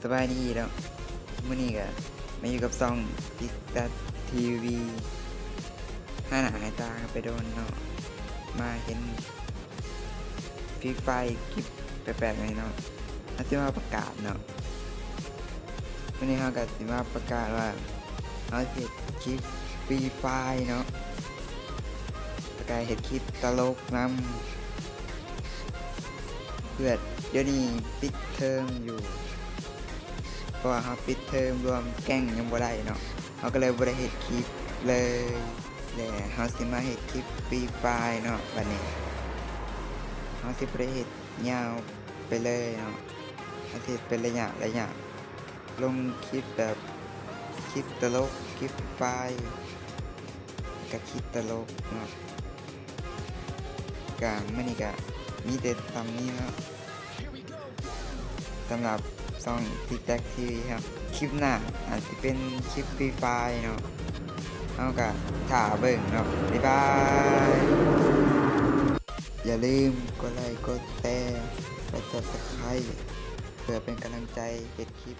สบายดีแล้วมื้อนี้ก็มาอยู่กับซ่องติ๊กตัดทีวีห้าหน้าหายตาไปโดนเนาะมาเห็นฟรีไฟคลิปแปลกๆเลยเนาะอาสิมาประกาศเนาะมื้อนี้เฮาก็สิมาประกาศว่าเฮาสิเฮ็ดคลิปฟรีไฟเนาะประกาศเฮ็ดคลิปตลกนำเพื่อเดี๋ยวนี้ปิดเทอมอยู่เพราะว่าเขาปิดเทอมรวมแก๊งยังบ่ได้เนาะเขาก็เลยบ่ได้เฮ็ดคลิปเลยแต่เขาสิมาเฮ็ดคลิปฟรีไฟเนาะบัดนี้เขาสิบ่ได้เฮ็ดยาวไปเลยเนาะเขาสิเฮ็ดเป็นระยะลงคลิปแบบคลิปตลกคลิปไฟกับคลิปตลกเนาะก็มื้อนี้ก็มีแต่ทำนี้เนาะสำหรับซองติ๊กแท็กทีวีครับคลิปหน้าอาจจะเป็นคลิปฟรีไฟเนาะเอากะถ่าเบิ่งเนาะบ๊ายบายอย่าลืมกดไลค์กดแชร์กด Subscribe เพื่อเป็นกำลังใจเฮ็ดคลิป